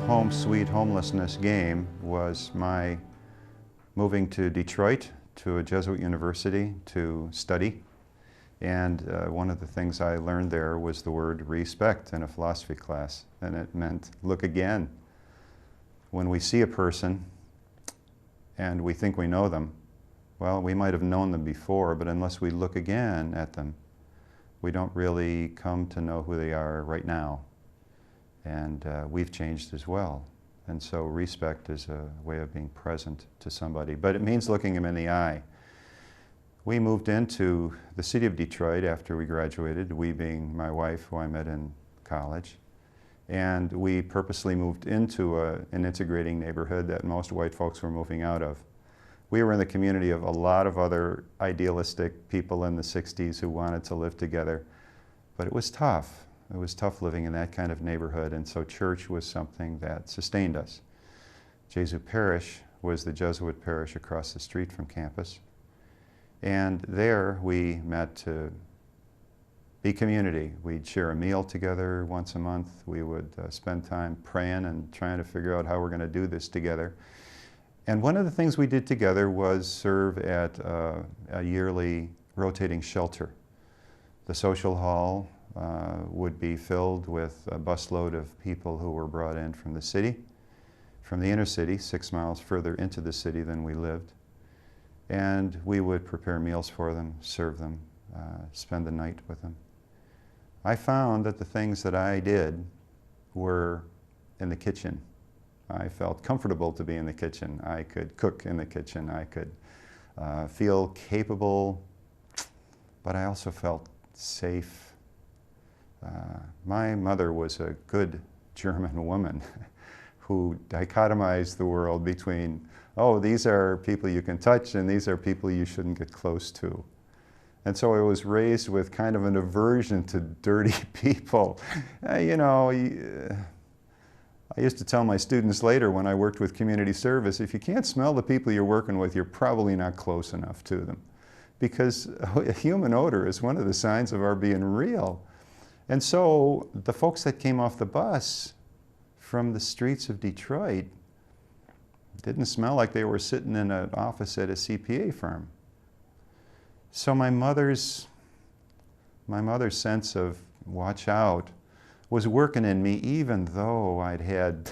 home sweet homelessness game was my moving to Detroit to a Jesuit university to study. And one of the things I learned there was the word respect in a philosophy class, and it meant look again. When we see a person and we think we know them, well, we might have known them before, but unless we look again at them, we don't really come to know who they are right now. And we've changed as well. And so respect is a way of being present to somebody, but it means looking them in the eye. We moved into the city of Detroit after we graduated, we being my wife, who I met in college. And we purposely moved into an integrating neighborhood that most white folks were moving out of. We were in the community of a lot of other idealistic people in the 60s who wanted to live together, but it was tough. It was tough living in that kind of neighborhood, and so church was something that sustained us. Jesu Parish was the Jesuit parish across the street from campus, and there we met to be community. We'd share a meal together once a month. We would spend time praying and trying to figure out how we're going to do this together. And one of the things we did together was serve at a yearly rotating shelter. The social hall would be filled with a busload of people who were brought in from the city, from the inner city, 6 miles further into the city than we lived. And we would prepare meals for them, serve them, spend the night with them. I found that the things that I did were in the kitchen. I felt comfortable to be in the kitchen. I could cook in the kitchen. I could feel capable, but I also felt safe. My mother was a good German woman who dichotomized the world between, oh, these are people you can touch and these are people you shouldn't get close to. And so I was raised with kind of an aversion to dirty people. You know, I used to tell my students later when I worked with community service, if you can't smell the people you're working with, you're probably not close enough to them. Because a human odor is one of the signs of our being real. And so the folks that came off the bus from the streets of Detroit didn't smell like they were sitting in an office at a CPA firm. So my mother's sense of watch out was working in me, even though I'd had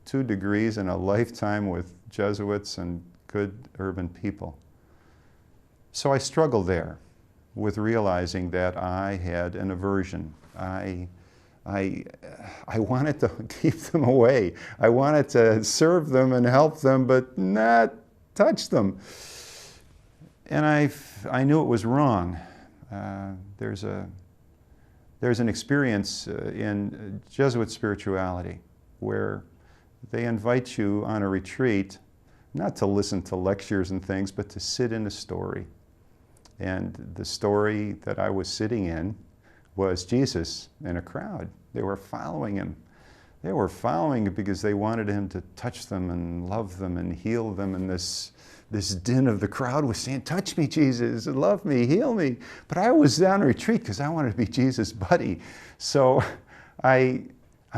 2 degrees and a lifetime with Jesuits and good urban people. So I struggled there with realizing that I had an aversion. I wanted to keep them away. I wanted to serve them and help them, but not touch them. And I knew it was wrong. There's an experience in Jesuit spirituality where they invite you on a retreat, not to listen to lectures and things, but to sit in a story. And the story that I was sitting in was Jesus in a crowd. They were following him. They were following him because they wanted him to touch them and love them and heal them. And this din of the crowd was saying, touch me, Jesus, love me, heal me. But I was on retreat because I wanted to be Jesus' buddy. So I'm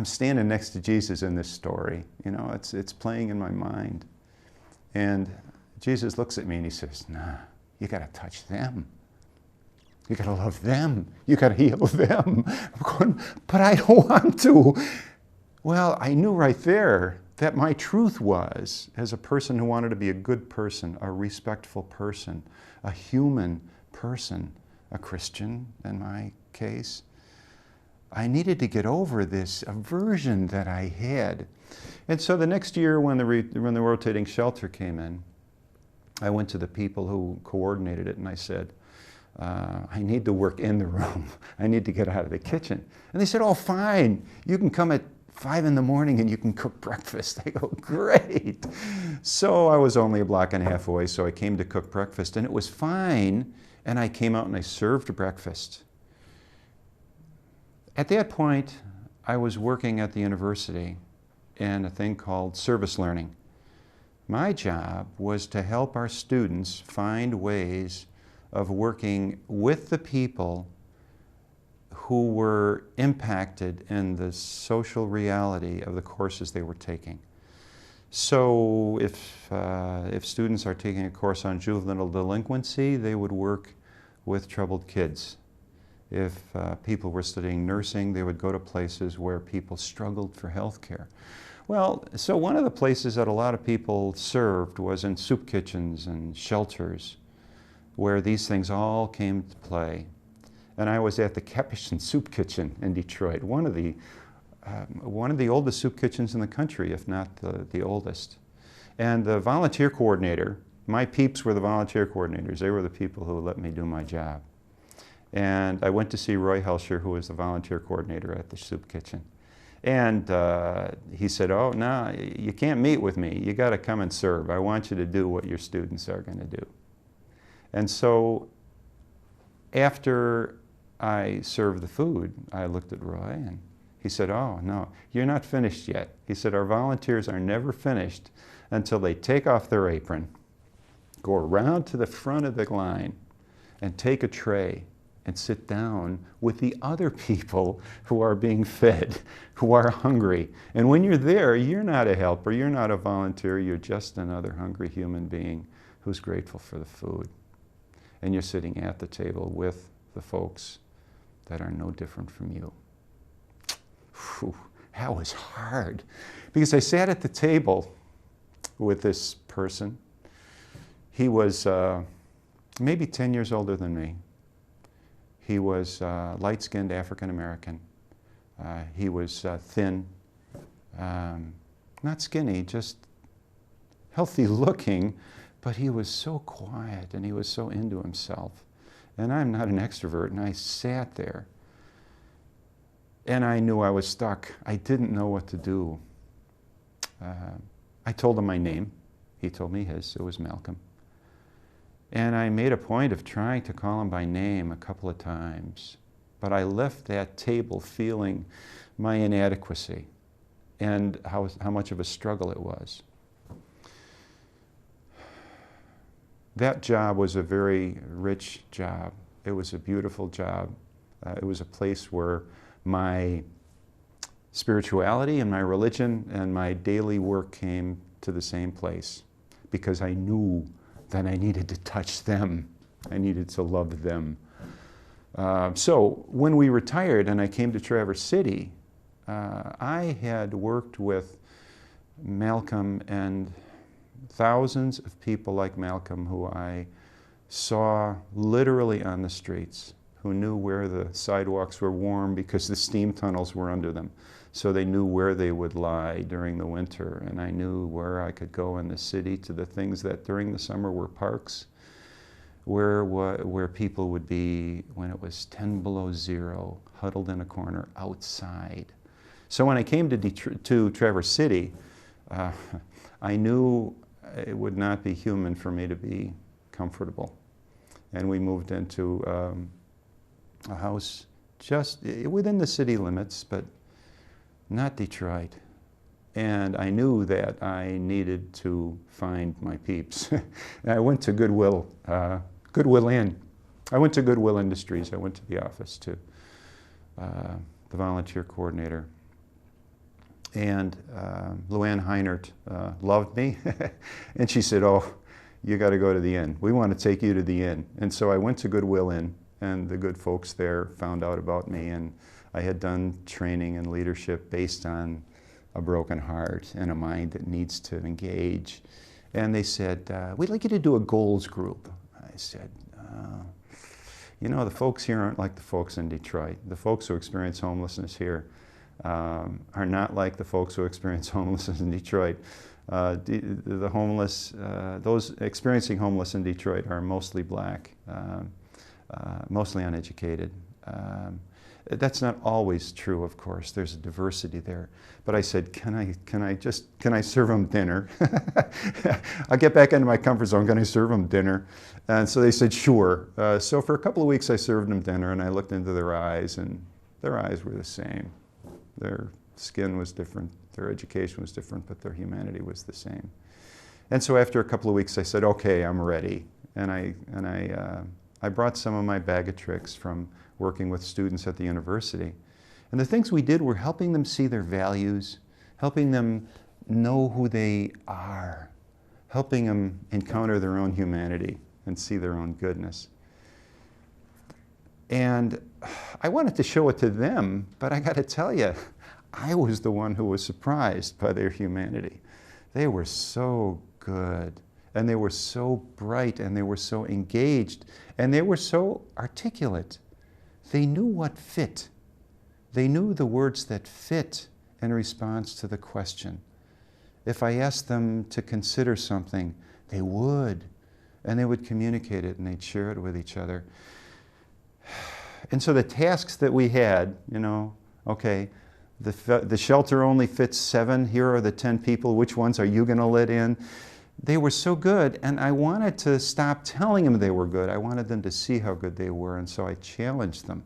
standing next to Jesus in this story. You know, it's playing in my mind. And Jesus looks at me and he says, nah, you got to touch them. You got to love them. You got to heal them. I'm going, but I don't want to. Well, I knew right there that my truth was, as a person who wanted to be a good person, a respectful person, a human person, a Christian in my case, I needed to get over this aversion that I had. And so the next year when the rotating shelter came in, I went to the people who coordinated it and I said, I need to work in the room. I need to get out of the kitchen. And they said, oh, fine. You can come at 5 in the morning and you can cook breakfast. I go, great. So I was only a block and a half away, so I came to cook breakfast and it was fine. And I came out and I served breakfast. At that point, I was working at the university in a thing called service learning. My job was to help our students find ways of working with the people who were impacted in the social reality of the courses they were taking. So if students are taking a course on juvenile delinquency, they would work with troubled kids. If people were studying nursing, they would go to places where people struggled for health care. Well, so one of the places that a lot of people served was in soup kitchens and shelters, where these things all came to play. And I was at the Capuchin Soup Kitchen in Detroit, one of the oldest soup kitchens in the country, if not the oldest. And the volunteer coordinator, my peeps were the volunteer coordinators. They were the people who let me do my job. And I went to see Roy Helscher, who was the volunteer coordinator at the soup kitchen. And he said, "Oh, no, you can't meet with me. You got to come and serve. I want you to do what your students are going to do." And so after I served the food, I looked at Roy and he said, "Oh, no, you're not finished yet." He said, "Our volunteers are never finished until they take off their apron, go around to the front of the line, and take a tray and sit down with the other people who are being fed, who are hungry. And when you're there, you're not a helper, you're not a volunteer, you're just another hungry human being who's grateful for the food. And you're sitting at the table with the folks that are no different from you." Whew, that was hard. Because I sat at the table with this person. He was maybe 10 years older than me. He was light-skinned African American. He was thin, not skinny, just healthy looking, but he was so quiet and he was so into himself. And I'm not an extrovert, and I sat there and I knew I was stuck. I didn't know what to do. I told him my name. He told me his. It was Malcolm. And I made a point of trying to call him by name a couple of times. But I left that table feeling my inadequacy and how much of a struggle it was. That job was a very rich job. It was a beautiful job. It was a place where my spirituality and my religion and my daily work came to the same place, because I knew that I needed to touch them. I needed to love them. So when we retired and I came to Traverse City, I had worked with Malcolm and thousands of people like Malcolm who I saw literally on the streets, who knew where the sidewalks were warm because the steam tunnels were under them. So they knew where they would lie during the winter, and I knew where I could go in the city to the things that during the summer were parks, where people would be when it was 10 below zero, huddled in a corner outside. So when I came to Traverse City, I knew it would not be human for me to be comfortable. And we moved into a house just within the city limits, but not Detroit. And I knew that I needed to find my peeps. And I went to Goodwill Inn. I went to Goodwill Industries. I went to the office to the volunteer coordinator. And Luann Heinert loved me. And she said, "Oh, you got to go to the inn. We want to take you to the inn." And so I went to Goodwill Inn, and the good folks there found out about me, and I had done training and leadership based on a broken heart and a mind that needs to engage. And they said, "We'd like you to do a goals group." I said, "You know, the folks here aren't like the folks in Detroit. The folks who experience homelessness here are not like the folks who experience homelessness in Detroit. The homeless, those experiencing homeless in Detroit are mostly black, mostly uneducated. That's not always true, of course. There's a diversity there. But I said, can I serve them dinner? I'll get back into my comfort zone. Can I serve them dinner? And so they said, sure. So for a couple of weeks, I served them dinner, and I looked into their eyes, and their eyes were the same. Their skin was different, their education was different, but their humanity was the same. And so after a couple of weeks, I said, okay, I'm ready. And I I brought some of my bag of tricks from working with students at the university. And the things we did were helping them see their values, helping them know who they are, helping them encounter their own humanity and see their own goodness. And I wanted to show it to them, but I got to tell you, I was the one who was surprised by their humanity. They were so good, and they were so bright, and they were so engaged, and they were so articulate. They knew what fit. They knew the words that fit in response to the question. If I asked them to consider something, they would, and they would communicate it, and they'd share it with each other. And so the tasks that we had, you know, okay, the shelter only fits 7, here are the 10 people, which ones are you going to let in? They were so good, and I wanted to stop telling them they were good. I wanted them to see how good they were, and so I challenged them.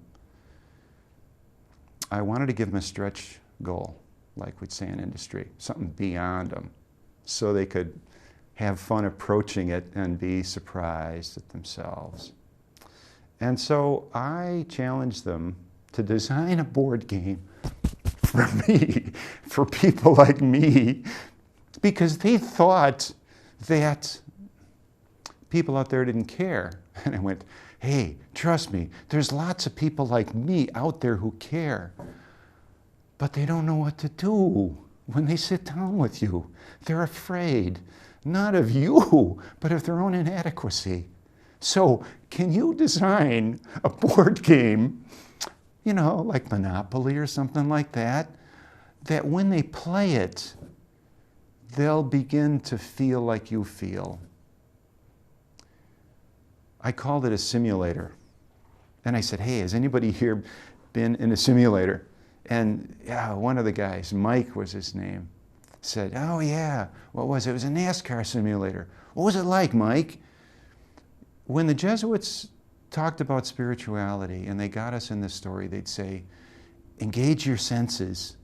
I wanted to give them a stretch goal, like we'd say in industry, something beyond them, so they could have fun approaching it and be surprised at themselves. And so I challenged them to design a board game for me, for people like me, because they thought that people out there didn't care. And I went, hey, trust me, there's lots of people like me out there who care, but they don't know what to do when they sit down with you. They're afraid, not of you, but of their own inadequacy. So can you design a board game, you know, like Monopoly or something like that, that when they play it, they'll begin to feel like you feel? I called it a simulator. And I said, hey, has anybody here been in a simulator? And yeah, one of the guys, Mike was his name, said, oh yeah, what was it? It was a NASCAR simulator. What was it like, Mike? When the Jesuits talked about spirituality and they got us in this story, they'd say, engage your senses.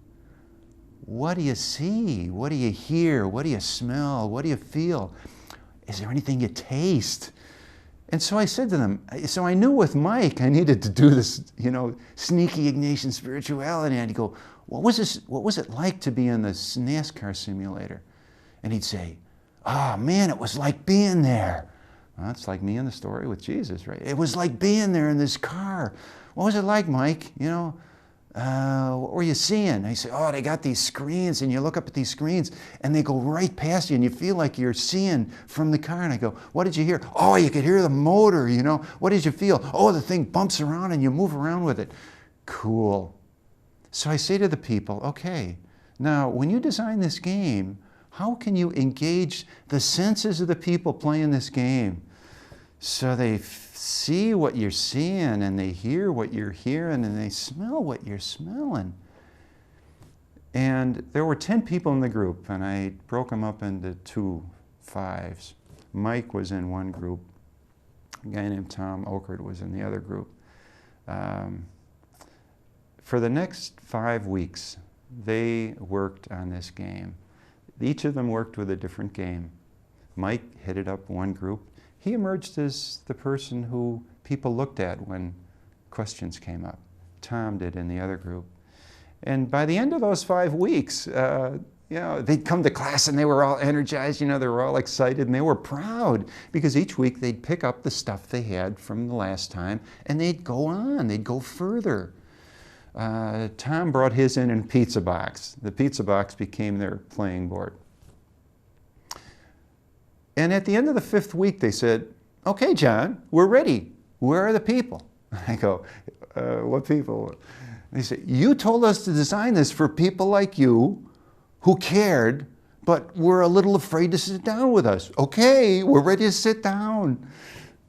What do you see? What do you hear? What do you smell? What do you feel? Is there anything you taste? And so I said to them, so I knew with Mike I needed to do this, you know, sneaky Ignatian spirituality. And I'd go, what was it like to be in this NASCAR simulator? And he'd say, oh man, it was like being there. Well, it's like me in the story with Jesus, right? It was like being there in this car. What was it like, Mike? You know, what were you seeing? I say, oh, they got these screens, and you look up at these screens, and they go right past you, and you feel like you're seeing from the car. And I go, what did you hear? Oh, you could hear the motor, you know. What did you feel? Oh, the thing bumps around, and you move around with it. Cool. So I say to the people, okay, now, when you design this game, how can you engage the senses of the people playing this game so they see what you're seeing, and they hear what you're hearing, and they smell what you're smelling? And there were 10 people in the group, and I broke them up into 2 5s. Mike was in one group. A guy named Tom Okert was in the other group. For the next 5 weeks, they worked on this game. Each of them worked with a different game. Mike headed up one group. He emerged as the person who people looked at when questions came up. Tom did in the other group. And by the end of those 5 weeks, you know, they'd come to class and they were all energized, you know, they were all excited and they were proud because each week they'd pick up the stuff they had from the last time and they'd go on, they'd go further. Tom brought his in a pizza box. The pizza box became their playing board. And at the end of the 5th week, they said, okay, John, we're ready. Where are the people? I go, what people? They said, you told us to design this for people like you who cared, but were a little afraid to sit down with us. Okay, we're ready to sit down.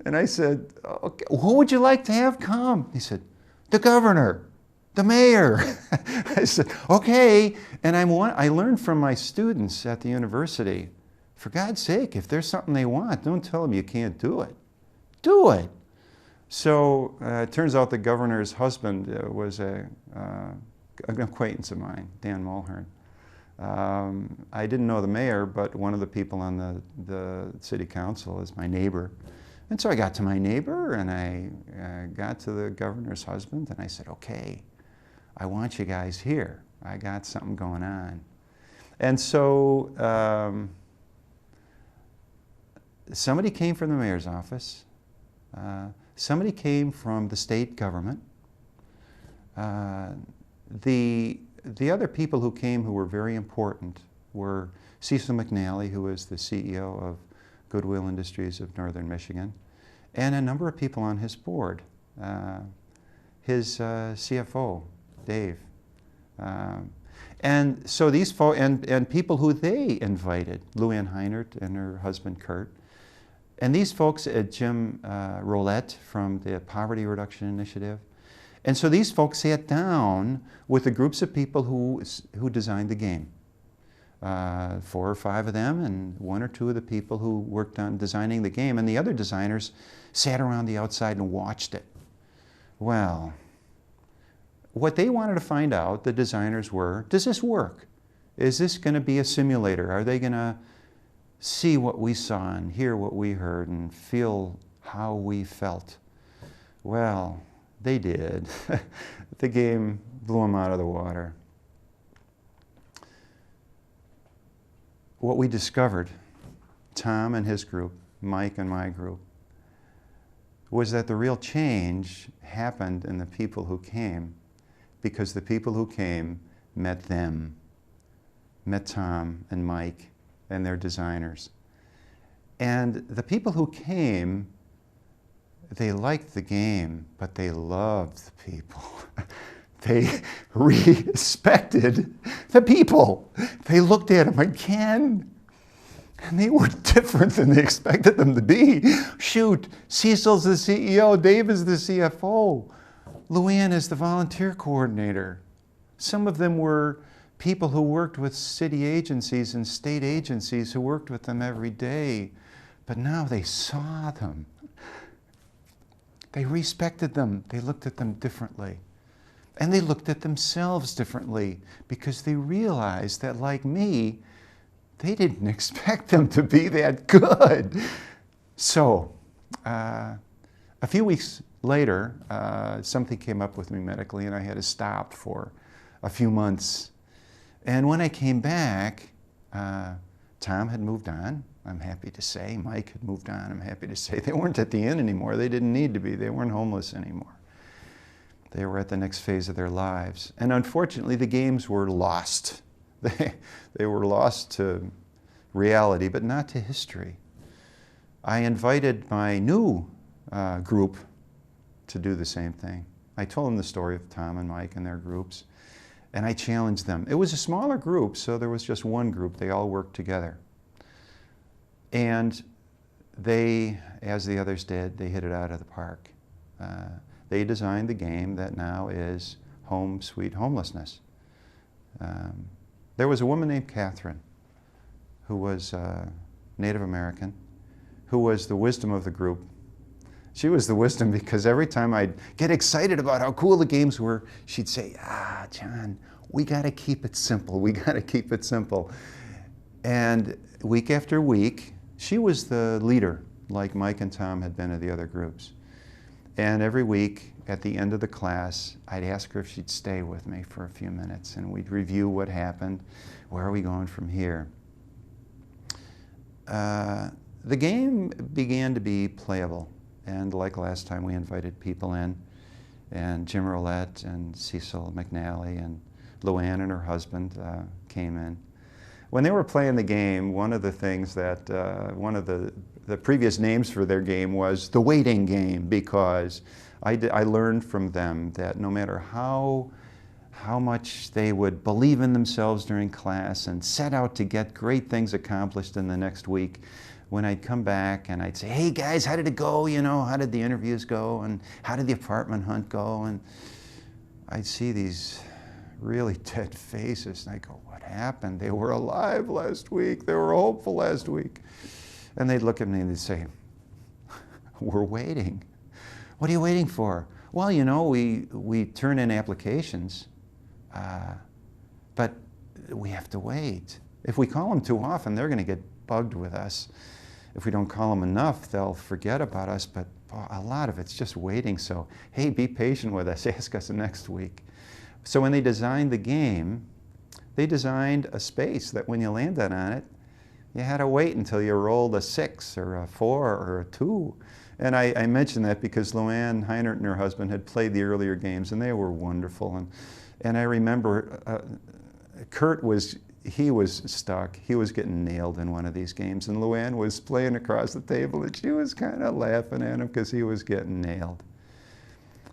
And I said, okay, who would you like to have come? He said, the governor. The mayor. I said, okay. And I learned from my students at the university, for God's sake, if there's something they want, don't tell them you can't do it. Do it. So it turns out the governor's husband was an acquaintance of mine, Dan Mulhern. I didn't know the mayor, but one of the people on the city council is my neighbor. And so I got to my neighbor, and I got to the governor's husband, and I said, okay, I want you guys here. I got something going on. And so somebody came from the mayor's office. Somebody came from the state government. The other people who came who were very important were Cecil McNally, who was the CEO of Goodwill Industries of Northern Michigan, and a number of people on his board. His CFO, Dave. And so these folks, and people who they invited, Luann Heinert and her husband Kurt, and these folks, Jim Roulette from the Poverty Reduction Initiative. And so these folks sat down with the groups of people who designed the game. 4 or 5 of them, and 1 or 2 of the people who worked on designing the game, and the other designers sat around the outside and watched it. Well, what they wanted to find out, the designers, were, does this work? Is this going to be a simulator? Are they going to see what we saw and hear what we heard and feel how we felt? Well, they did. The game blew them out of the water. What we discovered, Tom and his group, Mike and my group, was that the real change happened in the people who came, because the people who came met them, met Tom and Mike and their designers. And the people who came, they liked the game, but they loved the people. They respected the people. They looked at them again, and they were different than they expected them to be. Shoot, Cecil's the CEO, Dave is the CFO, Luann is the volunteer coordinator. Some of them were people who worked with city agencies and state agencies who worked with them every day, but now they saw them. They respected them. They looked at them differently. And they looked at themselves differently, because they realized that, like me, they didn't expect them to be that good. So, a few weeks later, something came up with me medically, and I had to stop for a few months. And when I came back, Tom had moved on, I'm happy to say. Mike had moved on, I'm happy to say. They weren't at the inn anymore. They didn't need to be. They weren't homeless anymore. They were at the next phase of their lives. And unfortunately, the games were lost. They were lost to reality, but not to history. I invited my new group to do the same thing. I told them the story of Tom and Mike and their groups, and I challenged them. It was a smaller group, so there was just one group. They all worked together. And they, as the others did, they hit it out of the park. They designed the game that now is Home Sweet Homelessness. There was a woman named Catherine, who was Native American, who was the wisdom of the group. She was the wisdom because every time I'd get excited about how cool the games were, she'd say, John, we got to keep it simple. We got to keep it simple. And week after week, she was the leader, like Mike and Tom had been of the other groups. And every week, at the end of the class, I'd ask her if she'd stay with me for a few minutes, and we'd review what happened. Where are we going from here? The game began to be playable, and like last time, we invited people in, and Jim Roulette and Cecil McNally and Luann and her husband came in. When they were playing the game, one of the things that, one of the previous names for their game was the waiting game, because I learned from them that no matter how much they would believe in themselves during class and set out to get great things accomplished in the next week, when I'd come back and I'd say, hey guys, how did it go? You know, how did the interviews go? And how did the apartment hunt go? And I'd see these really dead faces, and I'd go, what happened? They were alive last week. They were hopeful last week. And they'd look at me and they'd say, we're waiting. What are you waiting for? Well, you know, we turn in applications, but we have to wait. If we call them too often, they're going to get bugged with us. if we don't call them enough, they'll forget about us, but boy, a lot of it's just waiting. So, hey, be patient with us, ask us next week. So when they designed the game, they designed a space that when you landed on it, you had to wait until you rolled a 6 or a 4 or a 2. And I mention that because Luann Heinert and her husband had played the earlier games, and they were wonderful. And I remember Kurt was stuck. He was getting nailed in one of these games, and Luann was playing across the table, and she was kind of laughing at him because he was getting nailed.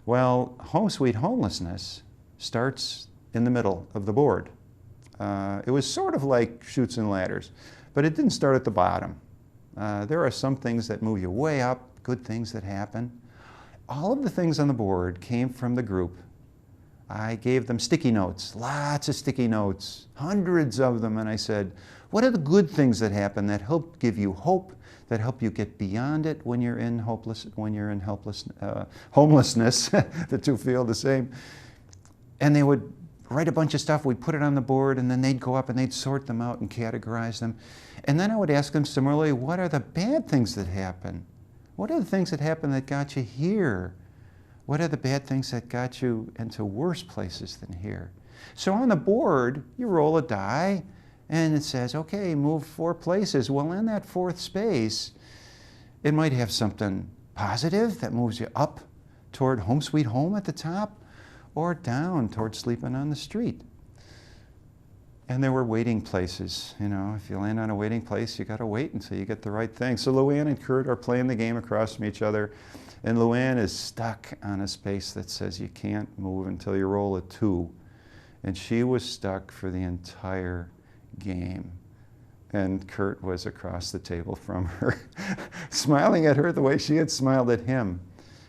Well, Home Sweet Homelessness starts in the middle of the board. It was sort of like Chutes and Ladders, but it didn't start at the bottom. There are some things that move you way up, good things that happen. All of the things on the board came from the group. I gave them sticky notes, lots of sticky notes, hundreds of them, and I said, what are the good things that happen that help give you hope, that help you get beyond it when you're in homelessness? The two feel the same. And they would write a bunch of stuff, we'd put it on the board, and then they'd go up and they'd sort them out and categorize them. And then I would ask them similarly, what are the bad things that happen? What are the things that happen that got you here? What are the bad things that got you into worse places than here? So on the board, you roll a die, and it says, okay, move 4 places. Well, in that 4th space, it might have something positive that moves you up toward home sweet home at the top, or down toward sleeping on the street. And there were waiting places. You know, if you land on a waiting place, you got to wait until you get the right thing. So Luann and Kurt are playing the game across from each other, and Luann is stuck on a space that says you can't move until you roll a 2. And she was stuck for the entire game. And Kurt was across the table from her, smiling at her the way she had smiled at him.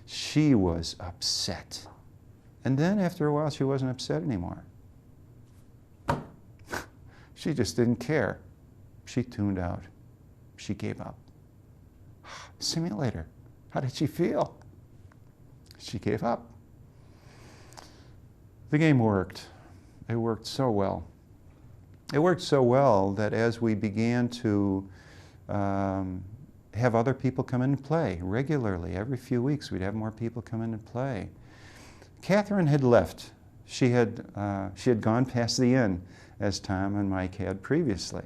She was upset. And then after a while, she wasn't upset anymore. She just didn't care. She tuned out. She gave up. Simulator. How did she feel? She gave up. The game worked. It worked so well. It worked so well that as we began to have other people come in and play regularly, every few weeks we'd have more people come in and play. Catherine had left. She had gone past the inn, as Tom and Mike had previously.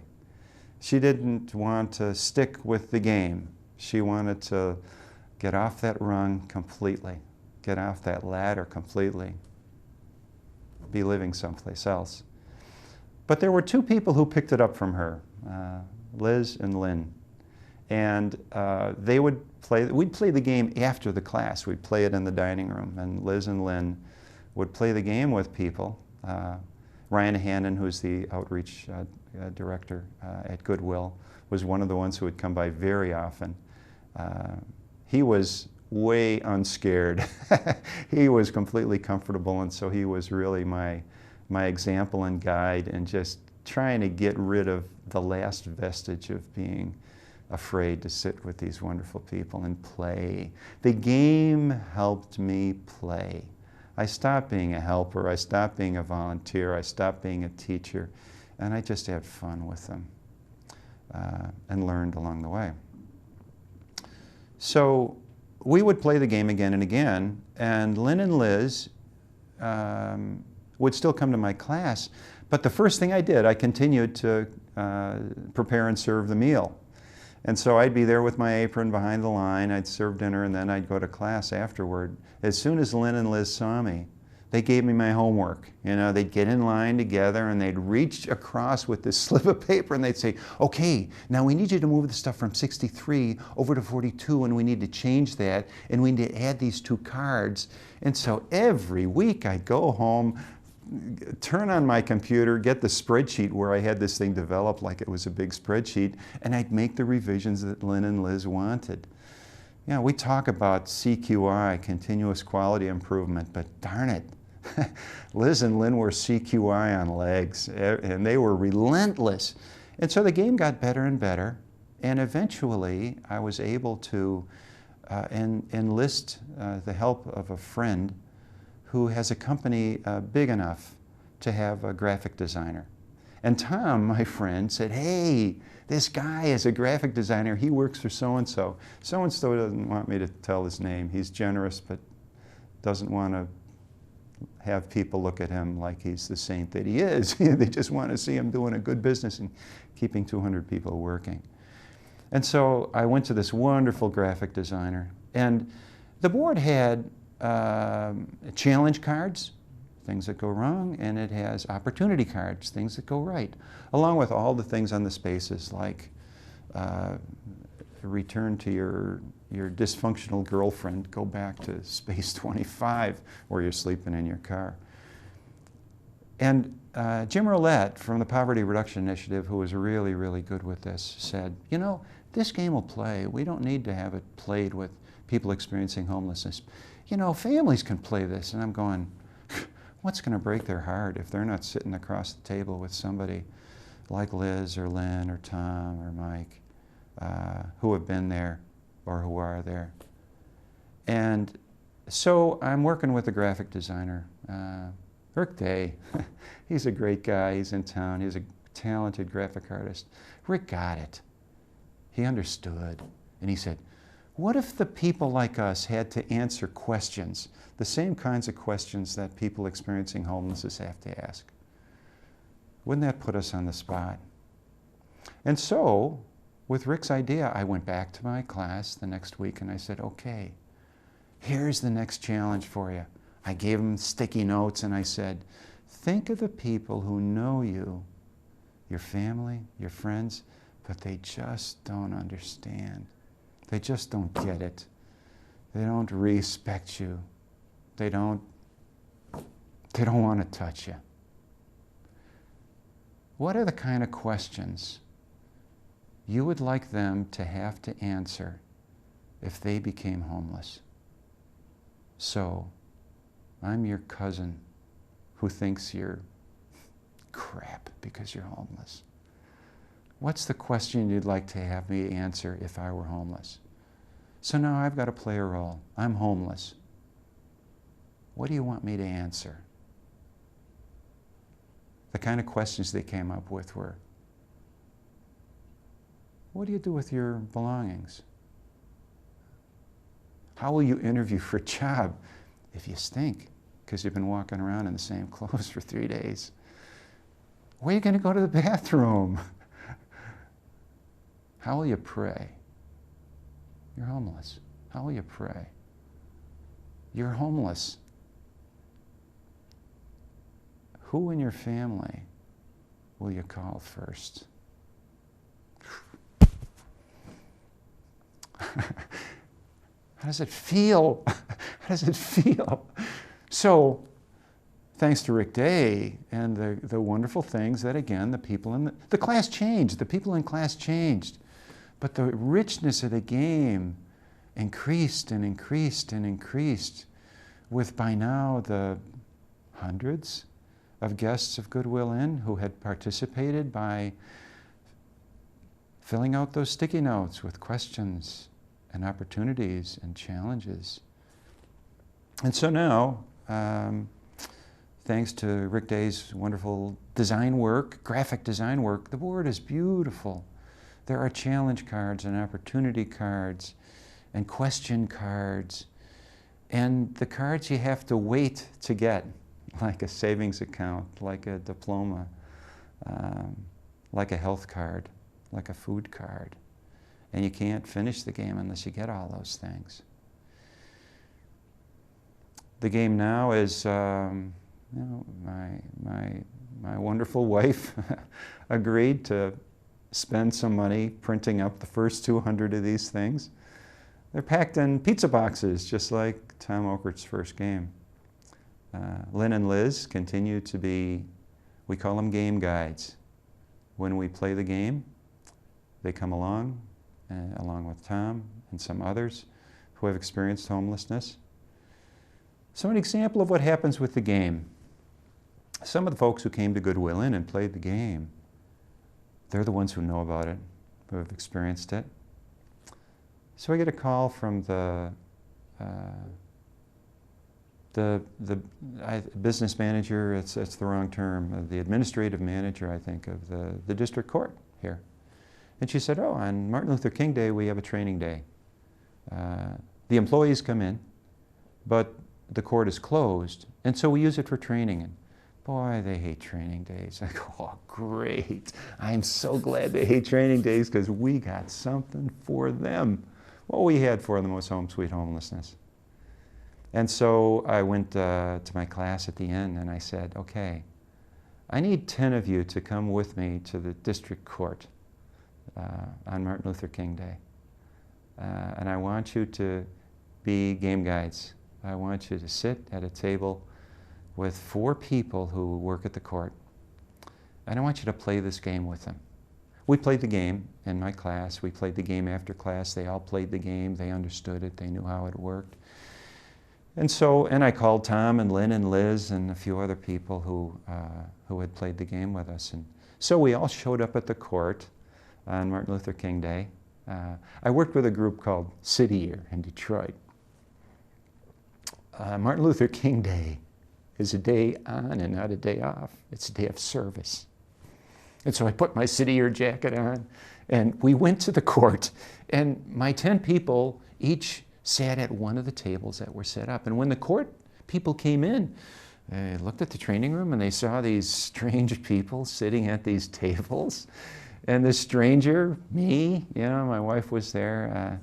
She didn't want to stick with the game. She wanted to get off that rung completely, get off that ladder completely, be living someplace else. But there were 2 people who picked it up from her, Liz and Lynn. And they would we'd play the game after the class. We'd play it in the dining room, and Liz and Lynn would play the game with people. Ryan Hannon, who's the outreach director at Goodwill, was one of the ones who would come by very often. He was way unscared. He was completely comfortable, and so he was really my example and guide, and just trying to get rid of the last vestige of being afraid to sit with these wonderful people and play. The game helped me play. I stopped being a helper, I stopped being a volunteer, I stopped being a teacher, and I just had fun with them and learned along the way. So we would play the game again and again, and Lynn and Liz would still come to my class, but the first thing I did, I continued to prepare and serve the meal. And so I'd be there with my apron behind the line, I'd serve dinner, and then I'd go to class afterward. As soon as Lynn and Liz saw me, they gave me my homework. You know, they'd get in line together and they'd reach across with this slip of paper and they'd say, okay, now we need you to move the stuff from 63 over to 42, and we need to change that, and we need to add these 2 cards. And so every week I'd go home, turn on my computer, get the spreadsheet where I had this thing developed like it was a big spreadsheet, and I'd make the revisions that Lynn and Liz wanted. You know, we talk about CQI, continuous quality improvement, but darn it, Liz and Lynn were CQI on legs, and they were relentless. And so the game got better and better, and eventually I was able to enlist the help of a friend who has a company big enough to have a graphic designer. And Tom, my friend, said, hey, this guy is a graphic designer. He works for so-and-so. So-and-so doesn't want me to tell his name. He's generous, but doesn't want to have people look at him like he's the saint that he is. They just want to see him doing a good business and keeping 200 people working. And so I went to this wonderful graphic designer. And the board had challenge cards, things that go wrong, and it has opportunity cards, things that go right, along with all the things on the spaces like return to your dysfunctional girlfriend, go back to space 25 where you're sleeping in your car. And Jim Roulette from the Poverty Reduction Initiative, who was really, really good with this, said, you know, this game will play. We don't need to have it played with people experiencing homelessness. You know, families can play this. And I'm going, what's going to break their heart if they're not sitting across the table with somebody like Liz or Lynn or Tom or Mike who have been there or who are there. And so I'm working with a graphic designer, Rick Day. He's a great guy. He's in town. He's a talented graphic artist. Rick got it. He understood. And he said, what if the people like us had to answer questions, the same kinds of questions that people experiencing homelessness have to ask? Wouldn't that put us on the spot? And so, with Rick's idea, I went back to my class the next week and I said, okay, here's the next challenge for you. I gave them sticky notes and I said, think of the people who know you, your family, your friends, but they just don't understand. They just don't get it. They don't respect you. They don't want to touch you. What are the kind of questions you would like them to have to answer if they became homeless? So, I'm your cousin who thinks you're crap because you're homeless. What's the question you'd like to have me answer if I were homeless? So now I've got to play a role. I'm homeless. What do you want me to answer? The kind of questions they came up with were, what do you do with your belongings? How will you interview for a job if you stink because you've been walking around in the same clothes for 3 days? Where are you going to go to the bathroom? How will you pray? You're homeless. How will you pray? You're homeless. Who in your family will you call first? How does it feel? How does it feel? So, thanks to Rick Day and the wonderful things that, again, the people in the class changed. The people in class changed. But the richness of the game increased and increased and increased with, by now, the hundreds of guests of Goodwill Inn who had participated by filling out those sticky notes with questions and opportunities and challenges. And so now, thanks to Rick Day's wonderful design work, graphic design work, the board is beautiful. There are challenge cards and opportunity cards and question cards, and the cards you have to wait to get, like a savings account, like a diploma, like a health card, like a food card. And you can't finish the game unless you get all those things. The game now is, you know, my wonderful wife agreed to spend some money printing up the first 200 of these things. They're packed in pizza boxes, just like Tom Okert's first game. Lynn and Liz continue to be, we call them game guides. When we play the game, they come along with Tom and some others who have experienced homelessness. So an example of what happens with the game. Some of the folks who came to Goodwill Inn and played the game, they're the ones who know about it, who have experienced it. So I get a call from the business manager, it's the wrong term, the administrative manager, I think, of the district court here. And she said, oh, on Martin Luther King Day, we have a training day. The employees come in, but the court is closed, and so we use it for training. And boy, they hate training days. I go, oh, great. I'm so glad they hate training days because we got something for them. What we had for them was Home Sweet Homelessness. And so I went to my class at the end and I said, okay, I need 10 of you to come with me to the district court on Martin Luther King Day. And I want you to be game guides. I want you to sit at a table with 4 people who work at the court. And I want you to play this game with them. We played the game in my class. We played the game after class. They all played the game. They understood it. They knew how it worked. And I called Tom and Lynn and Liz and a few other people who had played the game with us. And so we all showed up at the court on Martin Luther King Day. I worked with a group called City Year in Detroit. Martin Luther King Day is a day on and not a day off. It's a day of service. And so I put my City Year jacket on, and we went to the court, and my 10 people each sat at one of the tables that were set up. And when the court people came in, they looked at the training room, and they saw these strange people sitting at these tables. And this stranger, me, you know, my wife was there,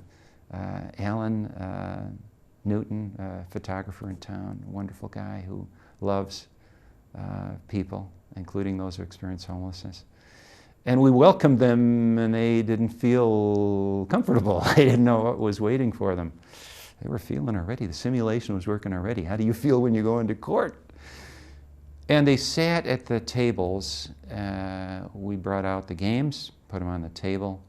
Alan Newton, a photographer in town, a wonderful guy who loves people, including those who experience homelessness. And we welcomed them, and they didn't feel comfortable. They didn't know what was waiting for them. They were feeling already. The simulation was working already. How do you feel when you go into court? And they sat at the tables. We brought out the games, put them on the table.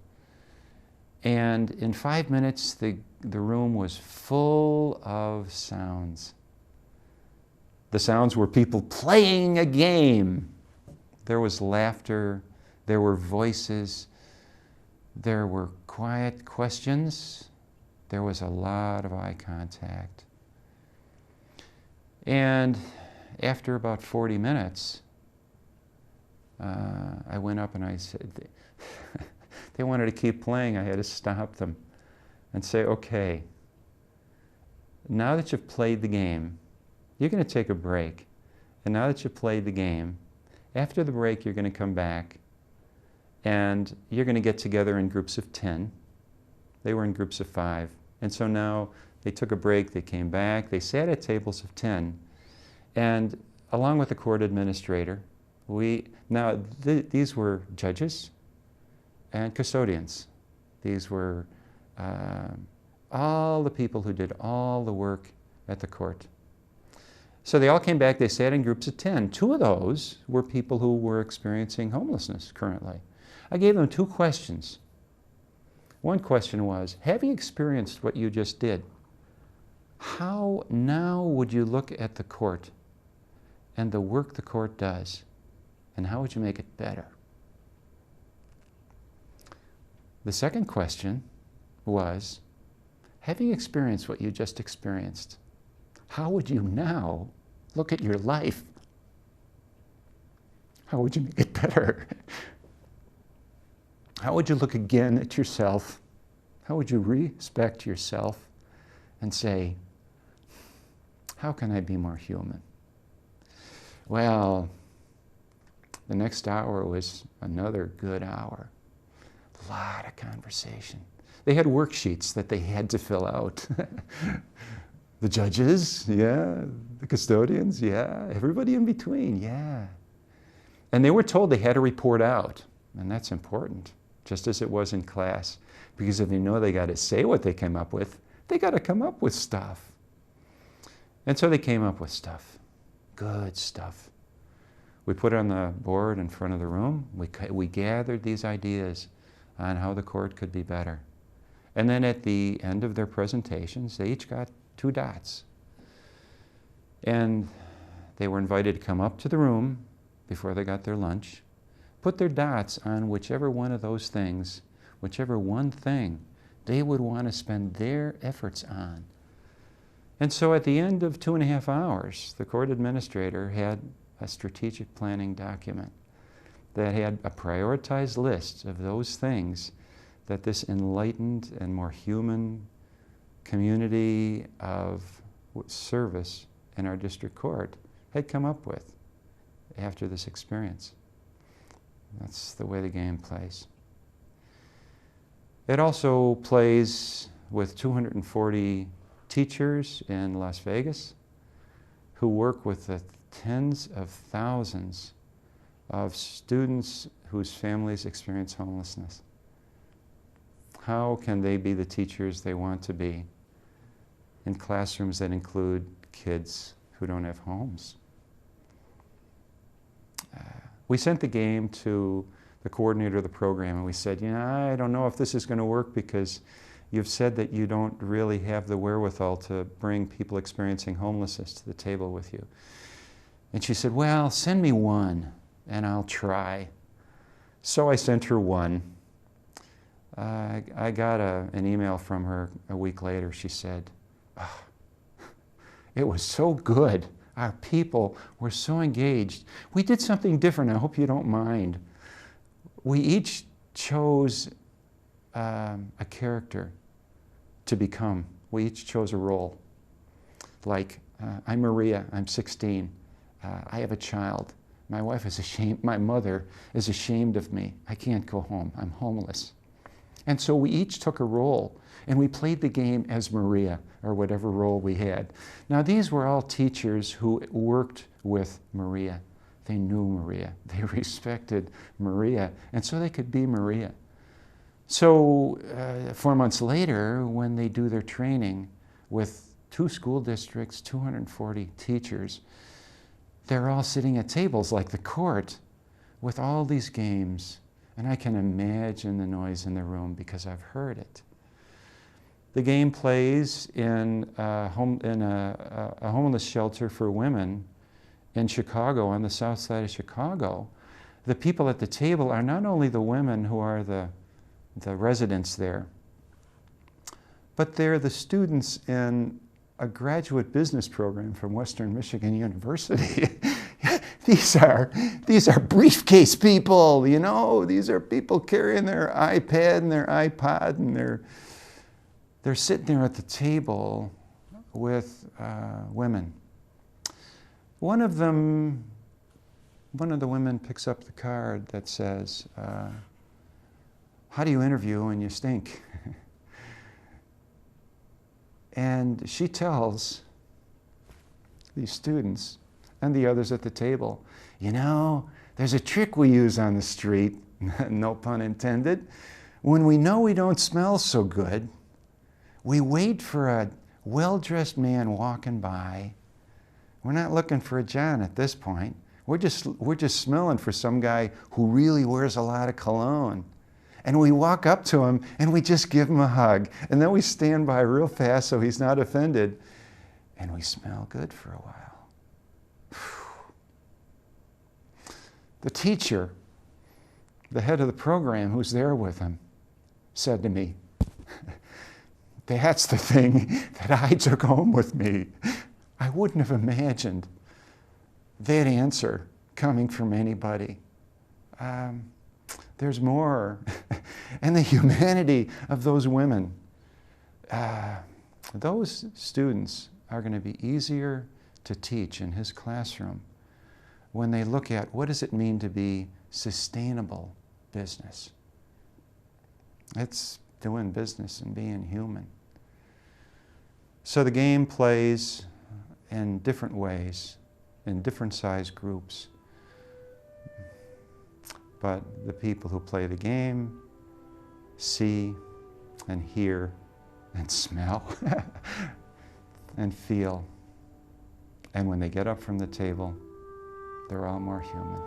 And in 5 minutes, the room was full of sounds. The sounds were people playing a game. There was laughter. There were voices. There were quiet questions. There was a lot of eye contact. And after about 40 minutes, I went up and I said, they wanted to keep playing. I had to stop them and say, okay, now that you've played the game, you're going to take a break. And now that you've played the game, after the break, you're going to come back and you're going to get together in groups of 10. They were in groups of 5. And so now they took a break, they came back, they sat at tables of 10. And along with the court administrator, these were judges and custodians. These were all the people who did all the work at the court. So they all came back, they sat in groups of 10. 2 of those were people who were experiencing homelessness currently. I gave them 2 questions. One question was, have you experienced what you just did? How now would you look at the court and the work the court does, and how would you make it better? The second question was, having experienced what you just experienced, how would you now look at your life? How would you make it better? How would you look again at yourself? How would you respect yourself and say, how can I be more human? Well, the next hour was another good hour. A lot of conversation. They had worksheets that they had to fill out. The judges, yeah. The custodians, yeah. Everybody in between, yeah. And they were told they had to report out. And that's important, just as it was in class. Because if they know they got to say what they came up with, they got to come up with stuff. And so they came up with stuff. Good stuff. We put it on the board in front of the room. We gathered these ideas on how the court could be better. And then at the end of their presentations, they each got 2 dots. And they were invited to come up to the room before they got their lunch, put their dots on whichever one of those things, whichever one thing they would want to spend their efforts on And so at the end of 2.5 hours, the court administrator had a strategic planning document that had a prioritized list of those things that this enlightened and more human community of service in our district court had come up with after this experience. That's the way the game plays. It also plays with 240 teachers in Las Vegas who work with the tens of thousands of students whose families experience homelessness. How can they be the teachers they want to be in classrooms that include kids who don't have homes? We sent the game to the coordinator of the program and we said, I don't know if this is going to work because you've said that you don't really have the wherewithal to bring people experiencing homelessness to the table with you. And she said, well, send me one and I'll try. So I sent her one. I got an email from her a week later. She said, oh, it was so good. Our people were so engaged. We did something different. I hope you don't mind. We each chose a character to become. We each chose a role. Like, I'm Maria, I'm 16. I have a child. My wife is ashamed, my mother is ashamed of me. I can't go home, I'm homeless. And so we each took a role and we played the game as Maria, or whatever role we had. Now these were all teachers who worked with Maria. They knew Maria, they respected Maria, and so they could be Maria. So 4 months later, when they do their training with 2 school districts, 240 teachers, they're all sitting at tables like the court with all these games. And I can imagine the noise in the room because I've heard it. The game plays in a homeless shelter for women in Chicago, on the south side of Chicago. The people at the table are not only the women who are the residents there, but they're the students in a graduate business program from Western Michigan University. These are briefcase people, you know. These are people carrying their iPad and their iPod, and they're sitting there at the table with women. One of the women picks up the card that says, how do you interview when you stink? And she tells these students and the others at the table, you know, there's a trick we use on the street, no pun intended. When we know we don't smell so good, we wait for a well-dressed man walking by. We're not looking for a John at this point. We're just smelling for some guy who really wears a lot of cologne. And we walk up to him and we just give him a hug. And then we stand by real fast so he's not offended. And we smell good for a while. The teacher, the head of the program who's there with him, said to me, that's the thing that I took home with me. I wouldn't have imagined that answer coming from anybody. There's more. And the humanity of those women. Those students are going to be easier to teach in his classroom when they look at what does it mean to be sustainable business. It's doing business and being human. So the game plays in different ways, in different size groups. But the people who play the game see and hear and smell and feel. And when they get up from the table, they're all more human.